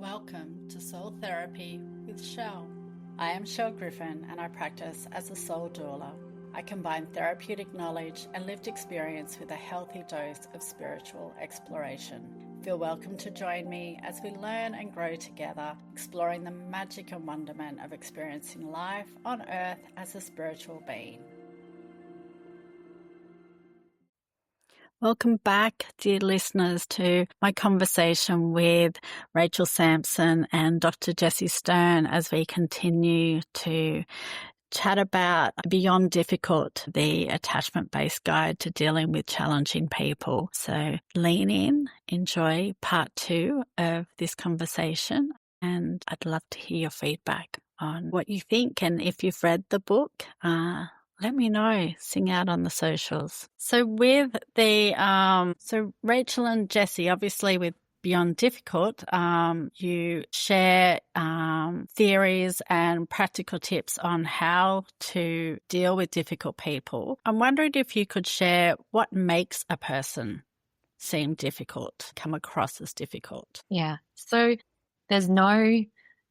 Welcome to Soul Therapy with Chelle. I am Chelle Griffin and I practice as a soul doula. I combine therapeutic knowledge and lived experience with a healthy dose of spiritual exploration. Feel welcome to join me as we learn and grow together, exploring the magic and wonderment of experiencing life on earth as a spiritual being. Welcome back, dear listeners, to my conversation with Rachel Sampson and Dr. Jessie Stern as we continue to chat about Beyond Difficult, the attachment-based guide to dealing with challenging people. So lean in, enjoy part 2 of this conversation, and I'd love to hear your feedback on what you think. And if you've read the book, let me know. Sing out on the socials. So with the, so Rachel and Jessie, obviously with Beyond Difficult, you share theories and practical tips on how to deal with difficult people. I'm wondering if you could share what makes a person seem difficult, come across as difficult. Yeah. So there's no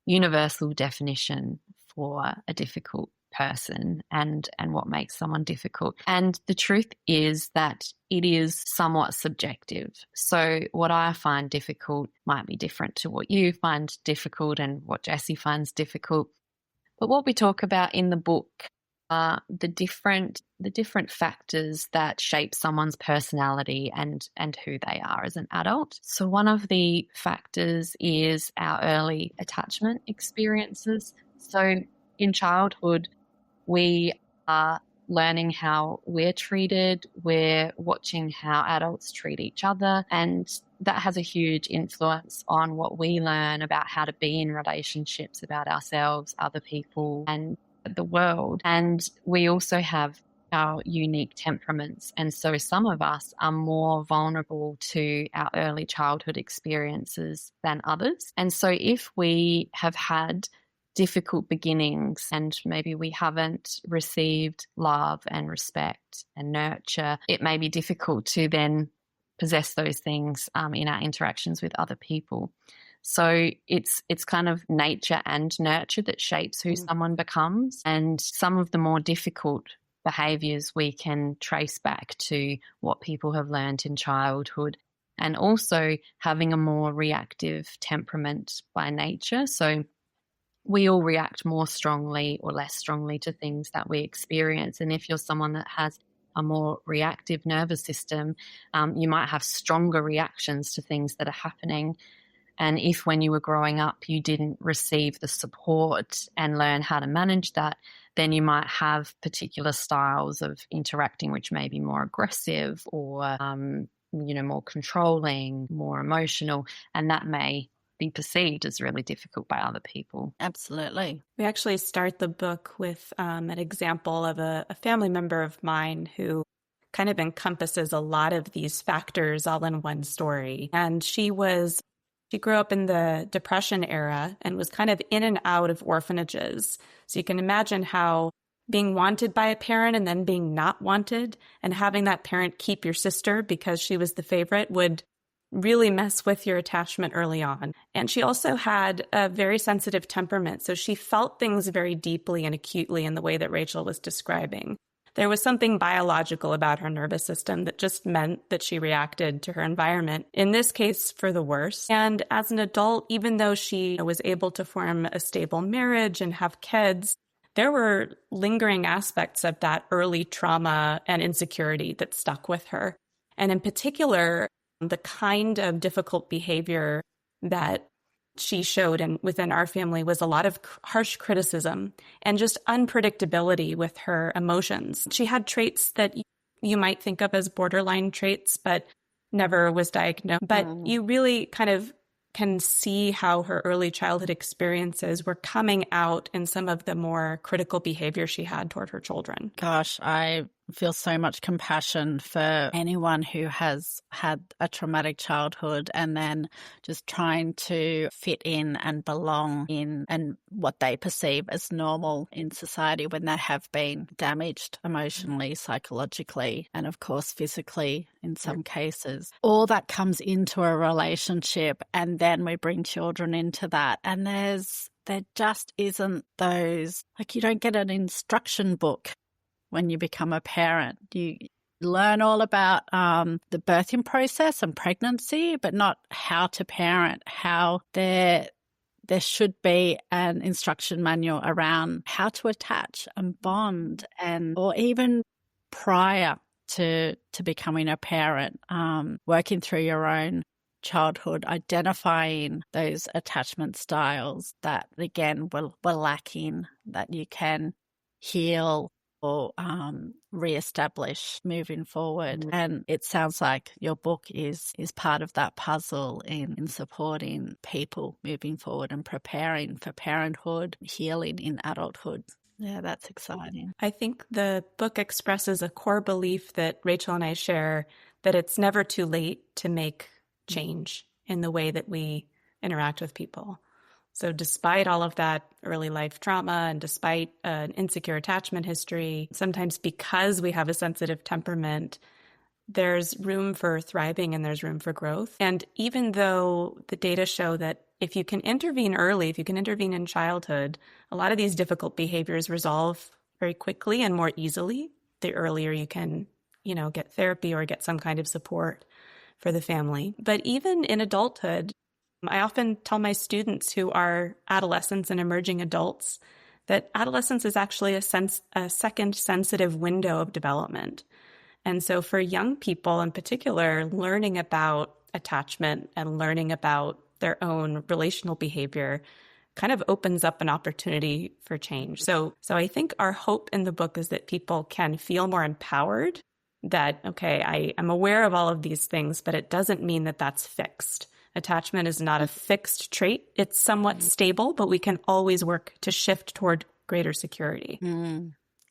universal definition for a difficult person and what makes someone difficult. And the truth is that it is somewhat subjective. So what I find difficult might be different to what you find difficult and what Jessie finds difficult. But what we talk about in the book are the different factors that shape someone's personality and who they are as an adult. So one of the factors is our early attachment experiences. So in childhood, we are learning how we're treated, we're watching how adults treat each other, and that has a huge influence on what we learn about how to be in relationships, about ourselves, other people, and the world. And we also have our unique temperaments, and so some of us are more vulnerable to our early childhood experiences than others. And so if we have had difficult beginnings and maybe we haven't received love and respect and nurture, it may be difficult to then possess those things in our interactions with other people. So it's kind of nature and nurture that shapes who someone becomes. And some of the more difficult behaviours we can trace back to what people have learned in childhood, and also having a more reactive temperament by nature. So we all react more strongly or less strongly to things that we experience. And if you're someone that has a more reactive nervous system, you might have stronger reactions to things that are happening. And if when you were growing up you didn't receive the support and learn how to manage that, then you might have particular styles of interacting which may be more aggressive or more controlling, more emotional, and that may be perceived as really difficult by other people. Absolutely. We actually start the book with an example of a family member of mine who kind of encompasses a lot of these factors all in one story. And she grew up in the Depression era and was kind of in and out of orphanages. So you can imagine how being wanted by a parent and then being not wanted and having that parent keep your sister because she was the favorite would really mess with your attachment early on. And she also had a very sensitive temperament. So she felt things very deeply and acutely in the way that Rachel was describing. There was something biological about her nervous system that just meant that she reacted to her environment, in this case, for the worse. And as an adult, even though she was able to form a stable marriage and have kids, there were lingering aspects of that early trauma and insecurity that stuck with her. And in particular, the kind of difficult behavior that she showed and within our family was a lot of harsh criticism and just unpredictability with her emotions. She had traits that you might think of as borderline traits, but never was diagnosed. But you really kind of can see how her early childhood experiences were coming out in some of the more critical behavior she had toward her children. Gosh, I feel so much compassion for anyone who has had a traumatic childhood and then just trying to fit in and belong in and what they perceive as normal in society when they have been damaged emotionally, psychologically, and of course physically in some cases. All that comes into a relationship, and then we bring children into that, and there just isn't those, like, you don't get an instruction book when you become a parent. You learn all about the birthing process and pregnancy, but not how to parent, how there should be an instruction manual around how to attach and bond, and or even prior to becoming a parent, working through your own childhood, identifying those attachment styles that, again, were lacking, that you can heal or reestablish moving forward. And it sounds like your book is part of that puzzle in supporting people moving forward and preparing for parenthood, healing in adulthood. Yeah, that's exciting. I think the book expresses a core belief that Rachel and I share, that it's never too late to make change in the way that we interact with people. So despite all of that early life trauma and despite an insecure attachment history, sometimes because we have a sensitive temperament, there's room for thriving and there's room for growth. And even though the data show that if you can intervene early, if you can intervene in childhood, a lot of these difficult behaviors resolve very quickly and more easily the earlier you can, get therapy or get some kind of support for the family. But even in adulthood, I often tell my students who are adolescents and emerging adults that adolescence is actually a second sensitive window of development. And so for young people in particular, learning about attachment and learning about their own relational behavior kind of opens up an opportunity for change. So I think our hope in the book is that people can feel more empowered, that, okay, I'm aware of all of these things, but it doesn't mean that that's fixed. Attachment is not a fixed trait. It's somewhat stable, but we can always work to shift toward greater security.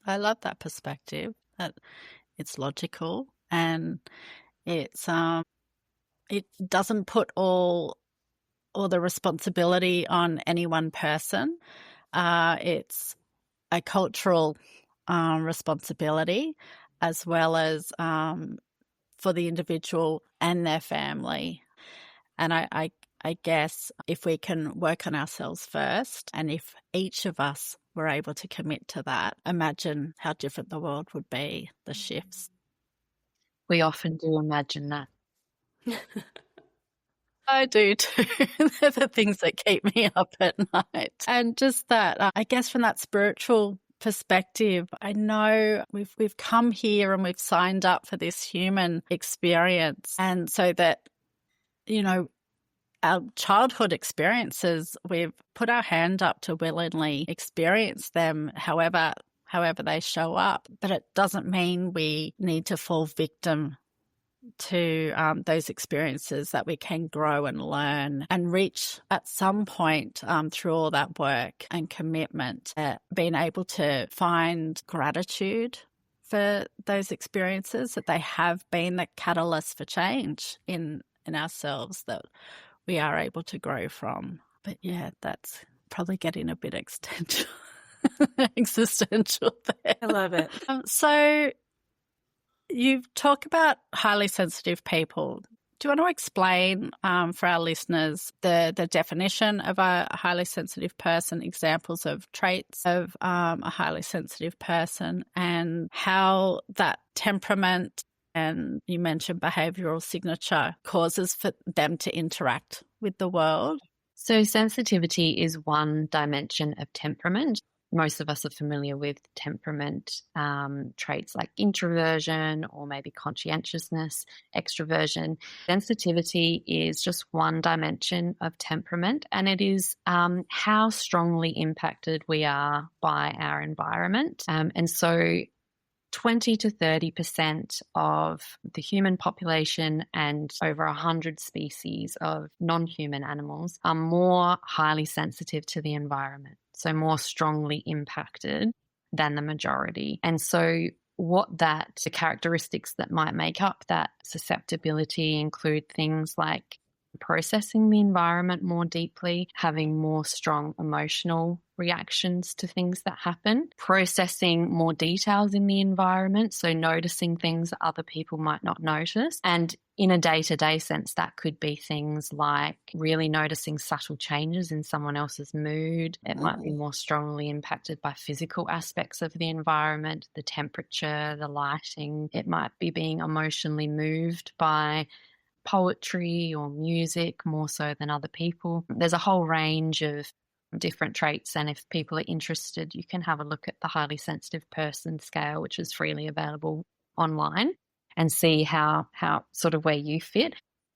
I love that perspective, that it's logical and it's it doesn't put all the responsibility on any one person. It's a cultural responsibility, as well as for the individual and their family. And I guess if we can work on ourselves first, and if each of us were able to commit to that, imagine how different the world would be, the shifts. We often do imagine that. I do too. They're the things that keep me up at night. And just that, I guess from that spiritual perspective, I know we've come here and we've signed up for this human experience. And so that, our childhood experiences, we've put our hand up to willingly experience them however they show up. But it doesn't mean we need to fall victim to those experiences, that we can grow and learn and reach at some point through all that work and commitment, being able to find gratitude for those experiences, that they have been the catalyst for change in ourselves that we are able to grow from. But yeah, that's probably getting a bit existential there. I love it. So you talk about highly sensitive people. Do you want to explain for our listeners the definition of a highly sensitive person, examples of traits of a highly sensitive person, and how that temperament, and you mentioned behavioural signature, causes for them to interact with the world? So sensitivity is one dimension of temperament. Most of us are familiar with temperament traits like introversion or maybe conscientiousness, extroversion. Sensitivity is just one dimension of temperament, and it is how strongly impacted we are by our environment. And so 20 to 30% of the human population and over 100 species of non-human animals are more highly sensitive to the environment, so more strongly impacted than the majority. And so the characteristics that might make up that susceptibility include things like processing the environment more deeply, having more strong emotional reactions to things that happen, processing more details in the environment, so noticing things that other people might not notice. And in a day-to-day sense, that could be things like really noticing subtle changes in someone else's mood. It might be more strongly impacted by physical aspects of the environment, the temperature, the lighting. It might be being emotionally moved by poetry or music more so than other people. There's a whole range of different traits, and if people are interested, you can have a look at the highly sensitive person scale, which is freely available online, and see how sort of where you fit.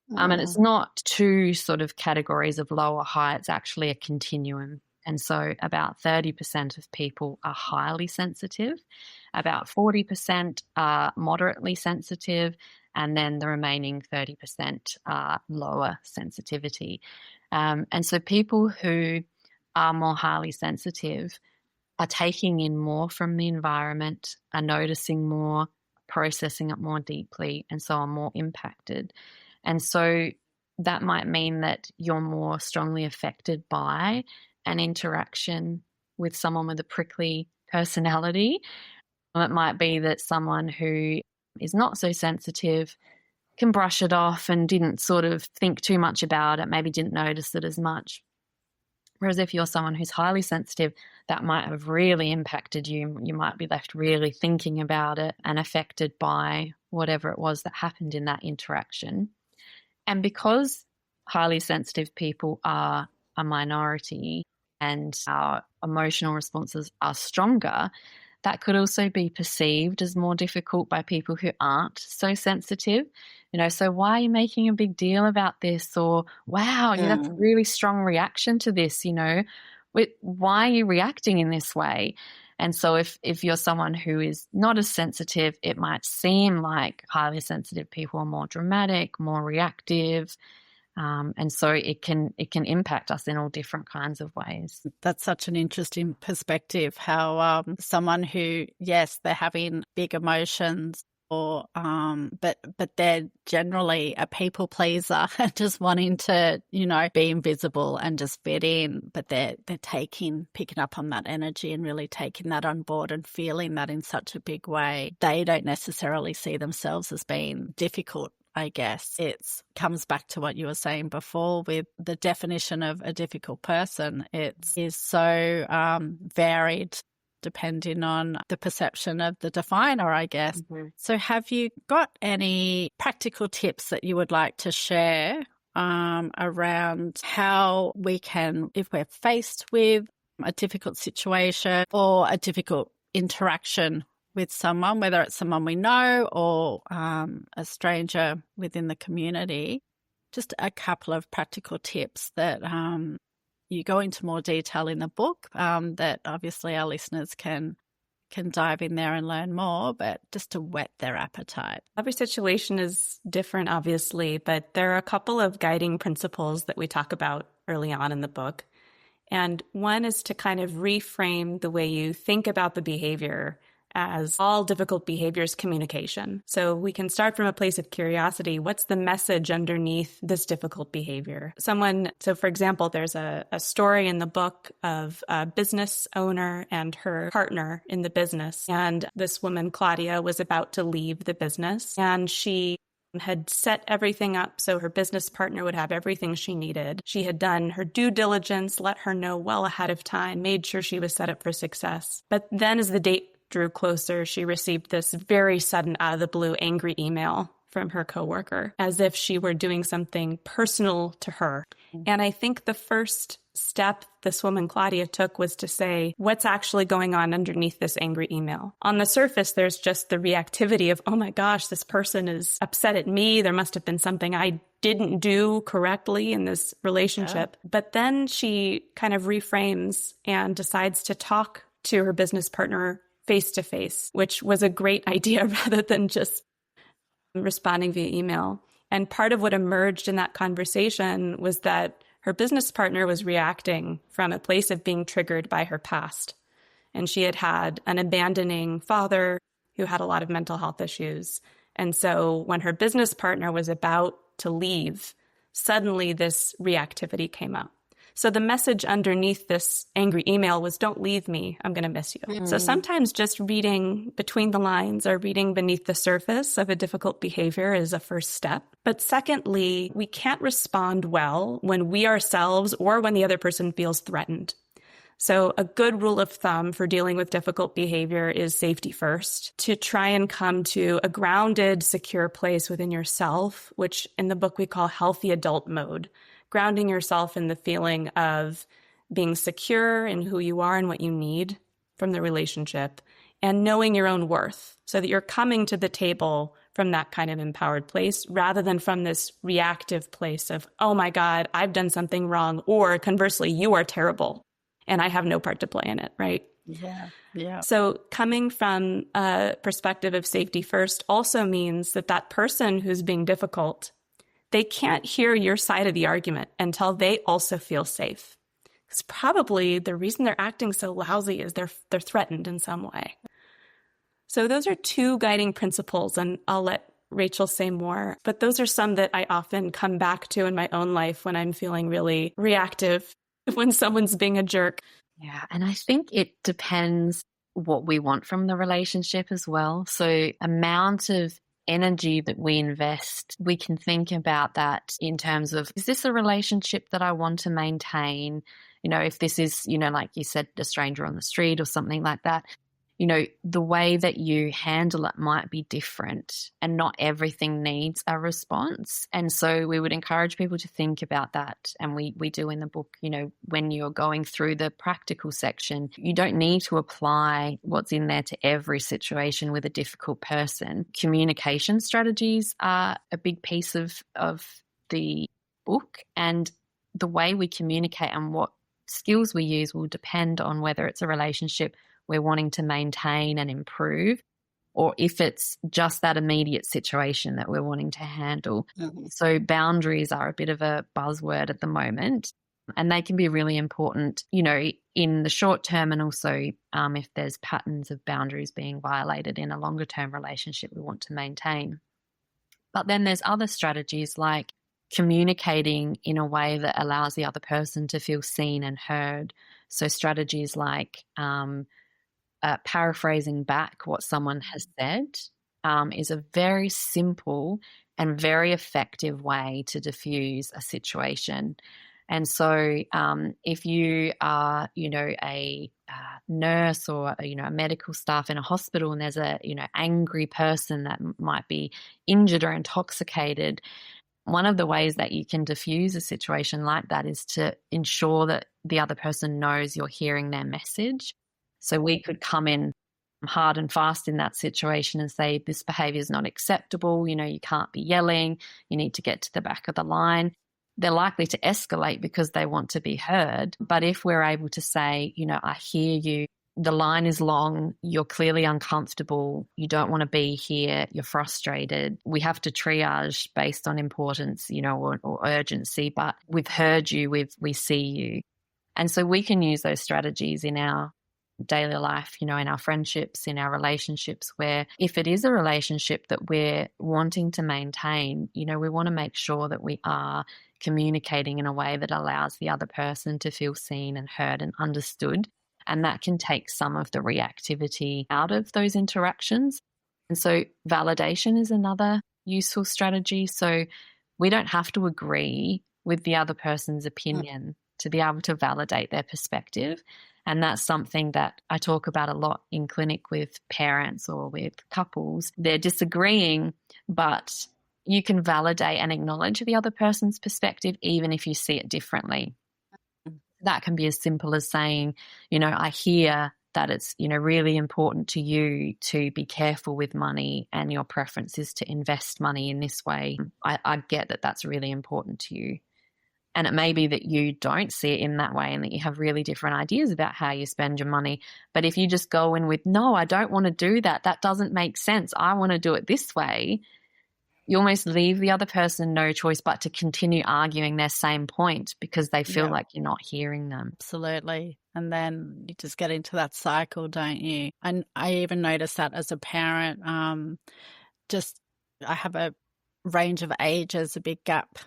And it's not two sort of categories of low or high, it's actually a continuum. And so about 30% of people are highly sensitive, about 40% are moderately sensitive, and then the remaining 30% are lower sensitivity. And so people who are more highly sensitive are taking in more from the environment, are noticing more, processing it more deeply, and so are more impacted. And so that might mean that you're more strongly affected by an interaction with someone with a prickly personality. It might be that someone who is not so sensitive can brush it off and didn't sort of think too much about it, maybe didn't notice it as much. Whereas if you're someone who's highly sensitive, that might have really impacted you. You might be left really thinking about it and affected by whatever it was that happened in that interaction. And because highly sensitive people are a minority and our emotional responses are stronger, that could also be perceived as more difficult by people who aren't so sensitive. So why are you making a big deal about this? Or, wow, that's a really strong reaction to this, why are you reacting in this way? And so if you're someone who is not as sensitive, it might seem like highly sensitive people are more dramatic, more reactive. And so it can impact us in all different kinds of ways. That's such an interesting perspective, how someone who, yes, they're having big emotions, or but they're generally a people pleaser and just wanting to, be invisible and just fit in, but they're picking up on that energy and really taking that on board and feeling that in such a big way. They don't necessarily see themselves as being difficult. I guess it comes back to what you were saying before with the definition of a difficult person. It is so varied depending on the perception of the definer, I guess. Mm-hmm. So have you got any practical tips that you would like to share around how we can, if we're faced with a difficult situation or a difficult interaction with someone, whether it's someone we know or a stranger within the community, just a couple of practical tips that you go into more detail in the book that obviously our listeners can dive in there and learn more, but just to whet their appetite. Every situation is different, obviously, but there are a couple of guiding principles that we talk about early on in the book. And one is to kind of reframe the way you think about the behavior as all difficult behaviors communication. So we can start from a place of curiosity. What's the message underneath this difficult behavior? So for example, there's a story in the book of a business owner and her partner in the business. And this woman, Claudia, was about to leave the business, and she had set everything up so her business partner would have everything she needed. She had done her due diligence, let her know well ahead of time, made sure she was set up for success. But then as the date drew closer, she received this very sudden, out of the blue, angry email from her coworker, as if she were doing something personal to her. And I think the first step this woman, Claudia, took was to say, what's actually going on underneath this angry email? On the surface, there's just the reactivity of, oh my gosh, this person is upset at me. There must have been something I didn't do correctly in this relationship. Yeah. But then she kind of reframes and decides to talk to her business partner face-to-face, which was a great idea rather than just responding via email. And part of what emerged in that conversation was that her business partner was reacting from a place of being triggered by her past. And she had had an abandoning father who had a lot of mental health issues. And so when her business partner was about to leave, suddenly this reactivity came up. So the message underneath this angry email was, don't leave me, I'm going to miss you. So sometimes just reading between the lines or reading beneath the surface of a difficult behavior is a first step. But secondly, we can't respond well when we ourselves or when the other person feels threatened. So a good rule of thumb for dealing with difficult behavior is safety first, to try and come to a grounded, secure place within yourself, which in the book we call healthy adult mode. Grounding yourself in the feeling of being secure in who you are and what you need from the relationship, and knowing your own worth so that you're coming to the table from that kind of empowered place rather than from this reactive place of, oh my God, I've done something wrong, or conversely, you are terrible and I have no part to play in it, right? Yeah. So coming from a perspective of safety first also means that that person who's being difficult, they can't hear your side of the argument until they also feel safe. Because probably the reason they're acting so lousy is they're threatened in some way. So those are two guiding principles, and I'll let Rachel say more. But those are some that I often come back to in my own life when I'm feeling really reactive, when someone's being a jerk. Yeah, and I think it depends what we want from the relationship as well. So amount of energy that we invest, we can think about that in terms of, is this a relationship that I want to maintain? You know, if this is, you know, like you said, a stranger on the street or something like that, you know, the way that you handle it might be different, and not everything needs a response. And so we would encourage people to think about that. And we do in the book, you know, when you're going through the practical section, you don't need to apply what's in there to every situation with a difficult person. Communication strategies are a big piece of the book, and the way we communicate and what skills we use will depend on whether it's a relationship we're wanting to maintain and improve, or if it's just that immediate situation that we're wanting to handle. So boundaries are a bit of a buzzword at the moment, and they can be really important, you know, in the short term, and also if there's patterns of boundaries being violated in a longer term relationship we want to maintain. But then there's other strategies like communicating in a way that allows the other person to feel seen and heard. So strategies like paraphrasing back what someone has said is a very simple and very effective way to diffuse a situation. And so if you are, you know, a nurse or, you know, a medical staff in a hospital, and there's a, you know, angry person that might be injured or intoxicated, one of the ways that you can diffuse a situation like that is to ensure that the other person knows you're hearing their message. So we could come in hard and fast in that situation and say, this behavior is not acceptable. You know, you can't be yelling. You need to get to the back of the line. They're likely to escalate because they want to be heard. But if we're able to say, you know, I hear you, the line is long, you're clearly uncomfortable, you don't want to be here, you're frustrated. We have to triage based on importance, you know, or urgency, but we've heard you, we see you. And so we can use those strategies in our daily life, you know, in our friendships, in our relationships, where if it is a relationship that we're wanting to maintain, you know, we want to make sure that we are communicating in a way that allows the other person to feel seen and heard and understood. And that can take some of the reactivity out of those interactions. And so validation is another useful strategy. So we don't have to agree with the other person's opinion to be able to validate their perspective. And that's something that I talk about a lot in clinic with parents or with couples. They're disagreeing, but you can validate and acknowledge the other person's perspective even if you see it differently. That can be as simple as saying, you know, I hear that it's, you know, really important to you to be careful with money and your preference is to invest money in this way. I get that that's really important to you. And it may be that you don't see it in that way and that you have really different ideas about how you spend your money. But if you just go in with, no, I don't want to do that, that doesn't make sense, I want to do it this way, you almost leave the other person no choice but to continue arguing their same point because they feel like you're not hearing them. Absolutely. And then you just get into that cycle, don't you? And I even noticed that as a parent, I have a range of ages, a big gap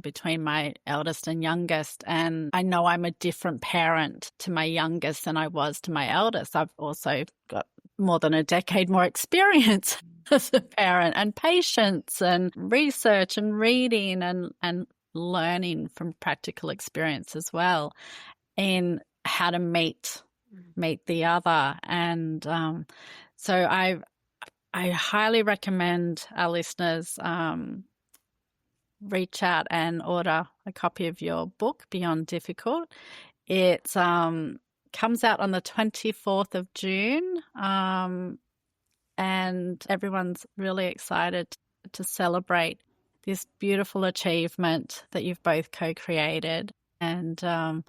between my eldest and youngest. And I know I'm a different parent to my youngest than I was to my eldest. I've also got more than a decade more experience as a parent, and patience and research and reading and learning from practical experience as well in how to meet the other. And so I highly recommend our listeners reach out and order a copy of your book, Beyond Difficult. It comes out on the 24th of June, and everyone's really excited to celebrate this beautiful achievement that you've both co-created. And I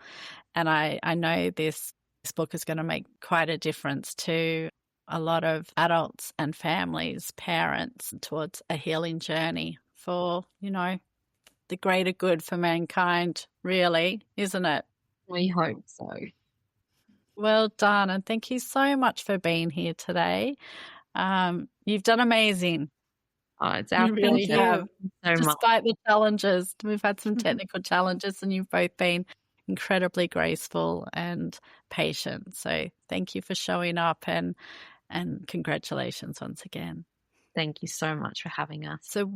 know this book is going to make quite a difference to a lot of adults and families, parents, towards a healing journey for, the greater good for mankind, really, isn't it? We hope so. Well done. And thank you so much for being here today. You've done amazing. Oh, it's our really pleasure. have. Despite the challenges, we've had some technical challenges, and you've both been incredibly graceful and patient. So thank you for showing up, and congratulations once again. Thank you so much for having us. So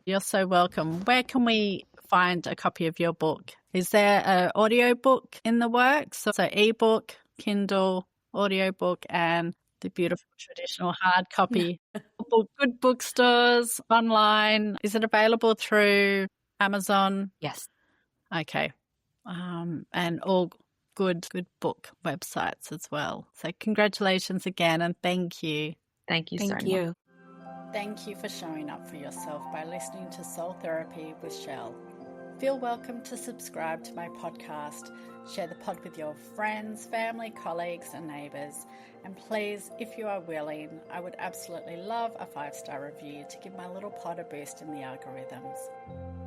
you're so welcome. Where can we find a copy of your book? Is there an audiobook in the works? So ebook, Kindle, audiobook, and the beautiful traditional hard copy. Good bookstores, online. Is it available through Amazon? Yes. Okay. And all good book websites as well. So congratulations again, and thank you. Thank you so much. Thank you. Thank you for showing up for yourself by listening to Soul Therapy with Chelle. Feel welcome to subscribe to my podcast, share the pod with your friends, family, colleagues and neighbours. And please, if you are willing, I would absolutely love a 5-star review to give my little pod a boost in the algorithms.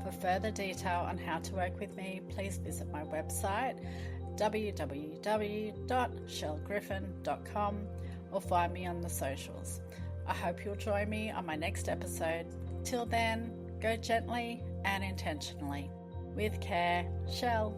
For further detail on how to work with me, please visit my website, www.chellegriffin.com, or find me on the socials. I hope you'll join me on my next episode. Till then, go gently and intentionally. With care, Chelle.